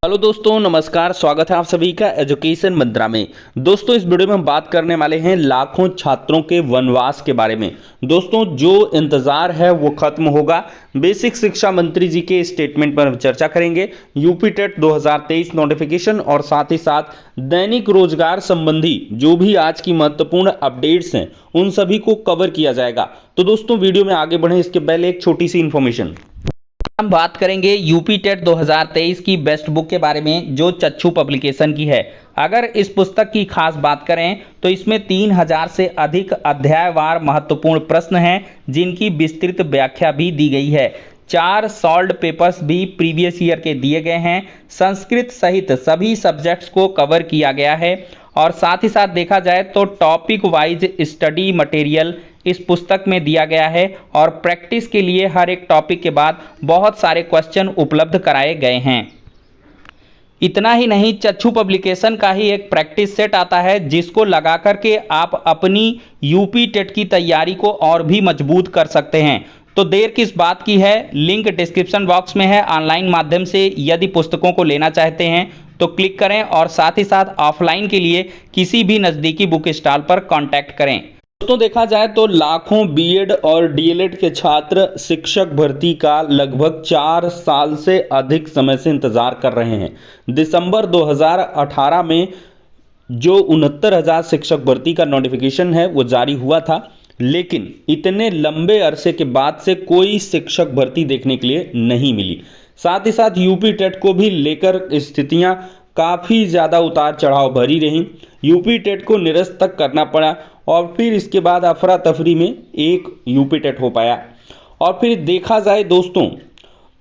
Hello दोस्तों, नमस्कार। स्वागत है आप सभी का एजुकेशन मंत्रा में। दोस्तों, इस वीडियो में हम बात करने वाले हैं लाखों छात्रों के वनवास के बारे में। दोस्तों, जो इंतजार है वो खत्म होगा। बेसिक शिक्षा मंत्री जी के स्टेटमेंट पर हम चर्चा करेंगे। यूपी टेट 2023 नोटिफिकेशन और साथ ही साथ दैनिक रोजगार संबंधी जो भी आज की महत्वपूर्ण अपडेट्स हैं उन सभी को कवर किया जाएगा। तो दोस्तों, वीडियो में आगे बढ़े इसके पहले एक छोटी सी इंफॉर्मेशन। हम बात करेंगे यूपी टेट 2023 की बेस्ट बुक के बारे में जो चक्षु पब्लिकेशन की है। अगर इस पुस्तक की खास बात करें तो इसमें 3000 से अधिक अध्यायवार महत्वपूर्ण प्रश्न हैं जिनकी विस्तृत व्याख्या भी दी गई है। 4 सॉल्व्ड पेपर्स भी प्रीवियस ईयर के दिए गए हैं। संस्कृत सहित सभी सब्जेक्ट्स को कवर किया गया है और साथ ही साथ देखा जाए तो टॉपिक वाइज स्टडी मटेरियल इस पुस्तक में दिया गया है और प्रैक्टिस के लिए हर एक टॉपिक के बाद बहुत सारे क्वेश्चन उपलब्ध कराए गए हैं। इतना ही नहीं, चक्षु पब्लिकेशन का ही एक प्रैक्टिस सेट आता है जिसको लगा करके आप अपनी यूपी टेट की तैयारी को और भी मजबूत कर सकते हैं। तो देर किस बात की है, लिंक डिस्क्रिप्शन बॉक्स में है। ऑनलाइन माध्यम से यदि पुस्तकों को लेना चाहते हैं तो क्लिक करें और साथ ही साथ ऑफलाइन के लिए किसी भी नज़दीकी बुक स्टॉल पर कॉन्टैक्ट करें। दोस्तों, देखा जाए तो लाखों बीएड और डीएलएड के छात्र शिक्षक भर्ती का लगभग 4 साल से अधिक समय से इंतजार कर रहे हैं। दिसंबर 2018 में जो 69,000 शिक्षक भर्ती का नोटिफिकेशन है वो जारी हुआ था, लेकिन इतने लंबे अरसे के बाद से कोई शिक्षक भर्ती देखने के लिए नहीं मिली। साथ ही साथ यूपी टेट को भी लेकर स्थितियां काफ़ी ज़्यादा उतार चढ़ाव भरी रहीं। यूपी टेट को निरस्त तक करना पड़ा और फिर इसके बाद अफरा तफरी में एक यूपी टेट हो पाया। और फिर देखा जाए दोस्तों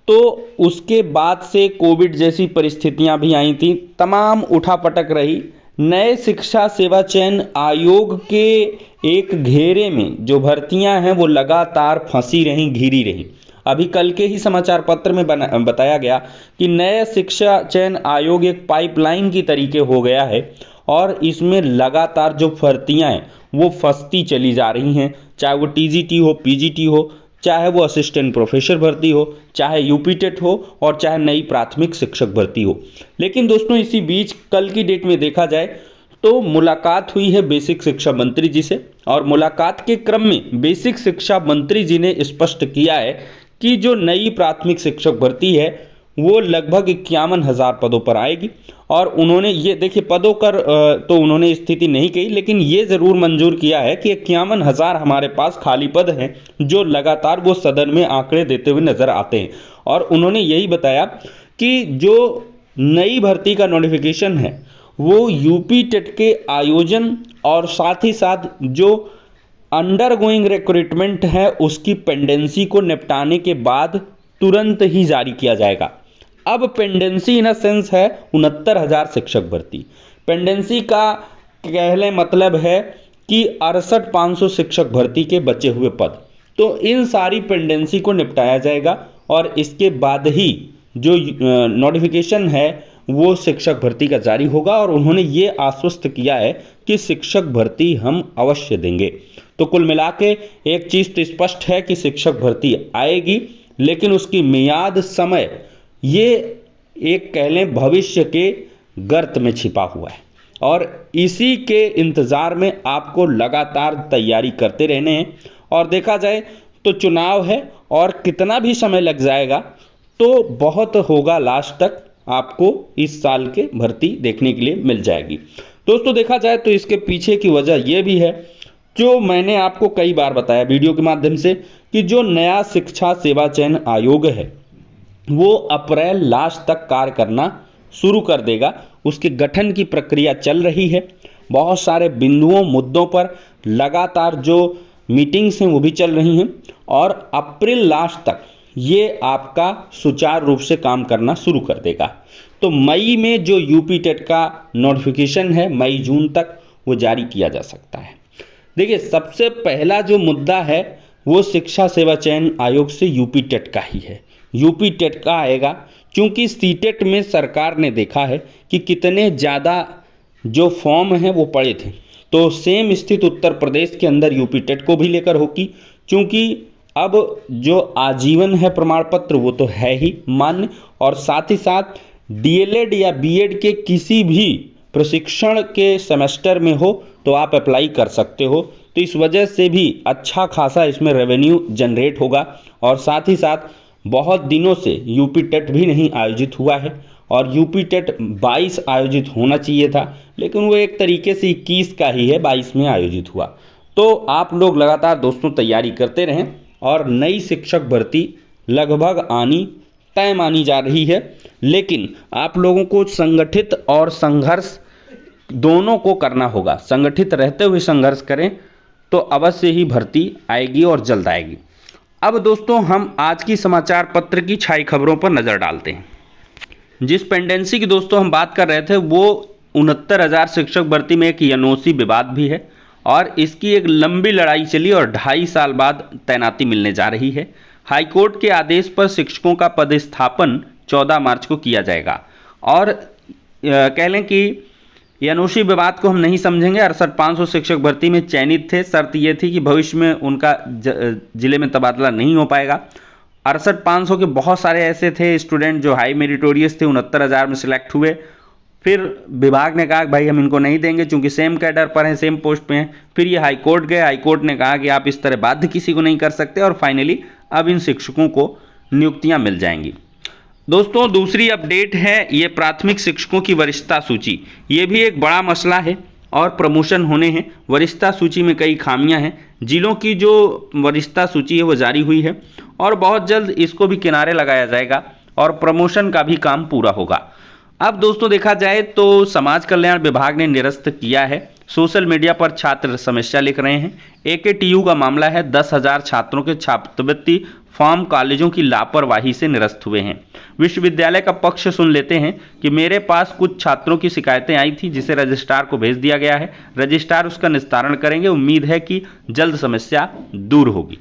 तो उसके बाद से कोविड जैसी परिस्थितियां भी आई थी, तमाम उठापटक रही। नए शिक्षा सेवा चयन आयोग के एक घेरे में जो भर्तियां हैं वो लगातार फंसी रहीं, घिरी रहीं। अभी कल के ही समाचार पत्र में बताया गया कि नए शिक्षा चयन आयोग एक पाइपलाइन की तरीके हो गया है और इसमें लगातार जो भर्तियां हैं वो फंसती चली जा रही हैं। चाहे वो टीजीटी हो, पीजीटी हो, चाहे वो असिस्टेंट प्रोफेसर भर्ती हो, चाहे यूपी टेट हो और चाहे नई प्राथमिक शिक्षक भर्ती हो। लेकिन दोस्तों, इसी बीच कल की डेट में देखा जाए तो मुलाकात हुई है बेसिक शिक्षा मंत्री जी से और मुलाकात के क्रम में बेसिक शिक्षा मंत्री जी ने स्पष्ट किया है कि जो नई प्राथमिक शिक्षक भर्ती है वो लगभग 51,000 पदों पर आएगी। और उन्होंने ये देखिए पदों कर तो उन्होंने स्थिति नहीं कही, लेकिन ये ज़रूर मंजूर किया है कि 51,000 हमारे पास खाली पद हैं जो लगातार वो सदन में आंकड़े देते हुए नजर आते हैं। और उन्होंने यही बताया कि जो नई भर्ती का नोटिफिकेशन है वो यूपी टेट के आयोजन और साथ ही साथ जो अंडर गोइंग रिक्रूटमेंट है उसकी पेंडेंसी को निपटाने के बाद तुरंत ही जारी किया जाएगा। अब पेंडेंसी इन सेंस है 69,000 शिक्षक भर्ती। पेंडेंसी का कहने मतलब है कि 68,500 शिक्षक भर्ती के बचे हुए पद। तो इन सारी पेंडेंसी को निपटाया जाएगा और इसके बाद ही जो नोटिफिकेशन है वो शिक्षक भर्ती का जारी होगा। और उन्होंने ये आश्वस्त किया है कि शिक्षक भर्ती हम अवश्य देंगे। तो कुल मिला के एक चीज़ तो स्पष्ट है कि शिक्षक भर्ती आएगी, लेकिन उसकी मियाद, समय, ये एक कह लें भविष्य के गर्त में छिपा हुआ है और इसी के इंतज़ार में आपको लगातार तैयारी करते रहने हैं। और देखा जाए तो चुनाव है और कितना भी समय लग जाएगा तो बहुत होगा, लास्ट तक आपको इस साल के भर्ती देखने के लिए मिल जाएगी। दोस्तों, देखा जाए तो इसके पीछे की वजह यह भी है जो मैंने आपको कई बार बताया वीडियो के माध्यम से कि जो नया शिक्षा सेवा चयन आयोग है वो अप्रैल लास्ट तक कार्य करना शुरू कर देगा। उसके गठन की प्रक्रिया चल रही है। बहुत सारे बिंदुओं, मुद्दों पर लगातार जो मीटिंग्स हैं वो भी चल रही हैं और अप्रैल लास्ट तक ये आपका सुचारू रूप से काम करना शुरू कर देगा। तो मई में जो यूपी टेट का नोटिफिकेशन है मई जून तक वो जारी किया जा सकता है। देखिए, सबसे पहला जो मुद्दा है वो शिक्षा सेवा चयन आयोग से यूपी टेट का ही है। यूपी टेट का आएगा क्योंकि सीटेट में सरकार ने देखा है कि कितने ज़्यादा जो फॉर्म हैं वो पड़े थे। तो सेम स्थिति उत्तर प्रदेश के अंदर यूपी टेट को भी लेकर होगी, क्योंकि अब जो आजीवन है प्रमाण पत्र वो तो है ही मान्य, और साथ ही साथ डीएलएड या बीएड के किसी भी प्रशिक्षण के सेमेस्टर में हो तो आप अप्लाई कर सकते हो। तो इस वजह से भी अच्छा खासा इसमें रेवेन्यू जनरेट होगा। और साथ ही साथ बहुत दिनों से यूपी टेट भी नहीं आयोजित हुआ है, और यूपी टेट 22 आयोजित होना चाहिए था, लेकिन वो एक तरीके से 21 का ही है, 22 में आयोजित हुआ। तो आप लोग लगातार दोस्तों तैयारी करते रहें, और नई शिक्षक भर्ती लगभग आनी तय मानी जा रही है। लेकिन आप लोगों को संगठित और संघर्ष दोनों को करना होगा। संगठित रहते हुए संघर्ष करें तो अवश्य ही भर्ती आएगी और जल्द आएगी। अब दोस्तों हम आज की समाचार पत्र की छाई खबरों पर नजर डालते हैं। जिस पेंडेंसी की दोस्तों हम बात कर रहे थे वो 69,000 शिक्षक भर्ती में एक एनओसी विवाद भी है, और इसकी एक लंबी लड़ाई चली और 2.5 साल बाद तैनाती मिलने जा रही है। हाईकोर्ट के आदेश पर शिक्षकों का पदस्थापन 14 मार्च को किया जाएगा। और कह लें कि एनओसी विवाद को हम नहीं समझेंगे। 68,500 शिक्षक भर्ती में चयनित थे। शर्त यह थी कि भविष्य में उनका जिले में तबादला नहीं हो पाएगा। 68,500 के बहुत सारे ऐसे थे स्टूडेंट जो हाई मेरिटोरियस थे, 69,000 में सिलेक्ट हुए। फिर विभाग ने कहा कि भाई हम इनको नहीं देंगे चूंकि सेम कैडर पर हैं, सेम पोस्ट पे हैं। फिर ये हाईकोर्ट गए, हाईकोर्ट ने कहा कि आप इस तरह बाध्य किसी को नहीं कर सकते, और फाइनली अब इन शिक्षकों को नियुक्तियां मिल जाएंगी। दोस्तों दूसरी अपडेट है ये प्राथमिक शिक्षकों की वरिष्ठता सूची। ये भी एक बड़ा मसला है और प्रमोशन होने हैं। वरिष्ठता सूची में कई खामियां हैं। जिलों की जो वरिष्ठता सूची है वो जारी हुई है, और बहुत जल्द इसको भी किनारे लगाया जाएगा और प्रमोशन का भी काम पूरा होगा। अब दोस्तों देखा जाए तो समाज कल्याण विभाग ने निरस्त किया है। सोशल मीडिया पर छात्र समस्या लिख रहे हैं। एकेटीयू का मामला है, 10,000 छात्रों के छात्रवृत्ति फॉर्म कॉलेजों की लापरवाही से निरस्त हुए हैं। विश्वविद्यालय का पक्ष सुन लेते हैं कि मेरे पास कुछ छात्रों की शिकायतें आई थी जिसे रजिस्ट्रार को भेज दिया गया है। रजिस्ट्रार उसका निस्तारण करेंगे। उम्मीद है कि जल्द समस्या दूर होगी।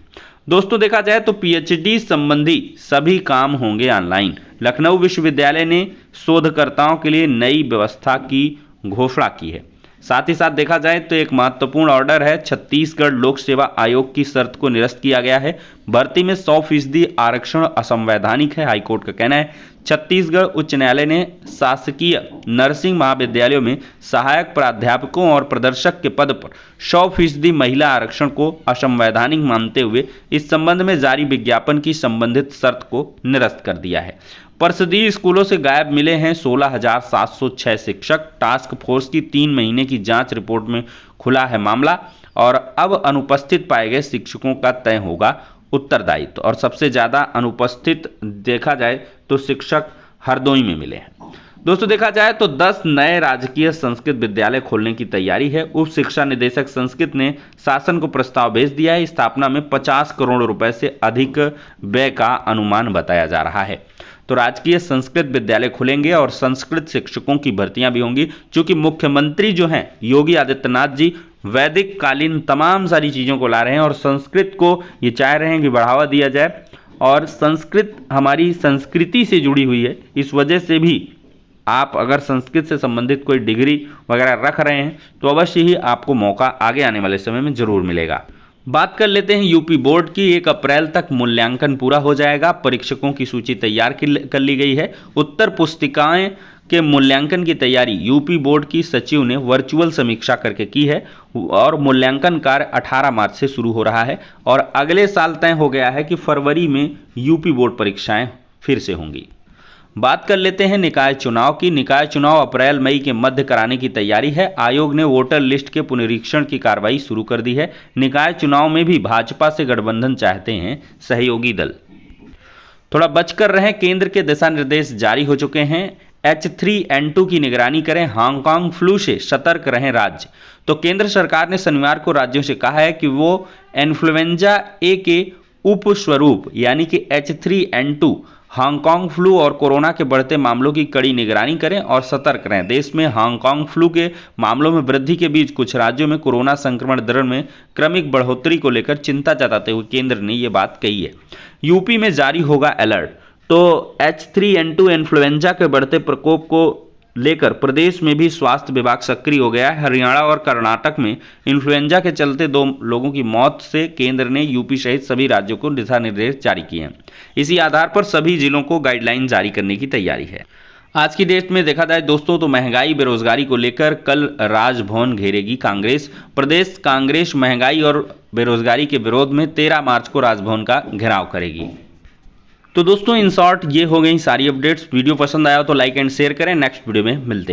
दोस्तों देखा जाए तो पीएचडी संबंधी सभी काम होंगे ऑनलाइन। लखनऊ विश्वविद्यालय ने शोधकर्ताओं के लिए नई व्यवस्था की घोषणा की है। साथ ही साथ देखा जाए तो एक महत्वपूर्ण ऑर्डर है। छत्तीसगढ़ लोक सेवा आयोग की शर्त को निरस्त किया गया है। भर्ती में 100% आरक्षण असंवैधानिक है, हाईकोर्ट का कहना है। छत्तीसगढ़ उच्च न्यायालय ने शासकीय नर्सिंग महाविद्यालयों में सहायक प्राध्यापकों और प्रदर्शक के पद पर 100% महिला आरक्षण को असंवैधानिक मानते हुए इस संबंध में जारी विज्ञापन की संबंधित शर्त को निरस्त कर दिया है। परिषदीय स्कूलों से गायब मिले हैं 16,706 शिक्षक। टास्क फोर्स की 3 महीने की जांच रिपोर्ट में खुला है मामला, और अब अनुपस्थित पाए गए शिक्षकों का तय होगा उत्तरदायित्व। और सबसे ज्यादा अनुपस्थित देखा जाए तो शिक्षक हरदोई में मिले हैं। दोस्तों देखा जाए तो 10 नए राजकीय संस्कृत विद्यालय खोलने की तैयारी है। उप शिक्षा निदेशक संस्कृत ने शासन को प्रस्ताव भेज दिया है। स्थापना में 50 करोड़ रुपए से अधिक व्यय का अनुमान बताया जा रहा है। तो राजकीय संस्कृत विद्यालय खुलेंगे और संस्कृत शिक्षकों की भर्तियां भी होंगी। चूंकि मुख्यमंत्री जो हैं योगी आदित्यनाथ जी वैदिक कालीन तमाम सारी चीजों को ला रहे हैं, और संस्कृत को ये चाह रहे हैं कि बढ़ावा दिया जाए, और संस्कृत हमारी संस्कृति से जुड़ी हुई है। इस वजह से भी आप अगर संस्कृत से संबंधित कोई डिग्री वगैरह रख रहे हैं तो अवश्य ही आपको मौका आगे आने वाले समय में जरूर मिलेगा। बात कर लेते हैं यूपी बोर्ड की। 1 अप्रैल तक मूल्यांकन पूरा हो जाएगा। परीक्षकों की सूची तैयार कर ली गई है। उत्तर पुस्तिकाएं के मूल्यांकन की तैयारी यूपी बोर्ड की सचिव ने वर्चुअल समीक्षा करके की है, और मूल्यांकन कार्य 18 मार्च से शुरू हो रहा है, और अगले साल तय हो गया है कि फरवरी में यूपी बोर्ड परीक्षाएं फिर से होंगी। बात कर लेते हैं निकाय चुनाव की। निकाय चुनाव अप्रैल मई के मध्य कराने की तैयारी है। आयोग ने वोटर लिस्ट के पुनरीक्षण की कार्रवाई शुरू कर दी है। निकाय चुनाव में भी भाजपा से गठबंधन चाहते हैं सहयोगी दल। थोड़ा बचकर रहें, केंद्र के दिशा निर्देश जारी हो चुके हैं। H3N2 की निगरानी करें, हांगकांग फ्लू से सतर्क रहें राज्य। तो केंद्र सरकार ने शनिवार को राज्यों से कहा है कि वो इन्फ्लुएंजा ए के उपस्वरूप यानी कि H3N2 हांगकांग फ्लू और कोरोना के बढ़ते मामलों की कड़ी निगरानी करें और सतर्क रहें। देश में हांगकांग फ्लू के मामलों में वृद्धि के बीच कुछ राज्यों में कोरोना संक्रमण दर में क्रमिक बढ़ोतरी को लेकर चिंता जताते हुए केंद्र ने यह बात कही है। यूपी में जारी होगा अलर्ट। तो H3N2 इन्फ्लुएंजा के बढ़ते प्रकोप को लेकर प्रदेश में भी स्वास्थ्य विभाग सक्रिय हो गया है। हरियाणा और कर्नाटक में इन्फ्लुएंजा के चलते 2 लोगों की मौत से केंद्र ने यूपी सहित सभी राज्यों को दिशा निर्देश जारी किए हैं। इसी आधार पर सभी जिलों को गाइडलाइन जारी करने की तैयारी है। आज की डेट में देखा जाए दोस्तों तो महंगाई बेरोजगारी को लेकर कल राजभवन घेरेगी कांग्रेस। प्रदेश कांग्रेस महंगाई और बेरोजगारी के विरोध में 13 मार्च को राजभवन का घेराव करेगी। तो दोस्तों इन शॉर्ट ये हो गई सारी अपडेट्स। वीडियो पसंद आया तो लाइक एंड शेयर करें। नेक्स्ट वीडियो में मिलते हैं।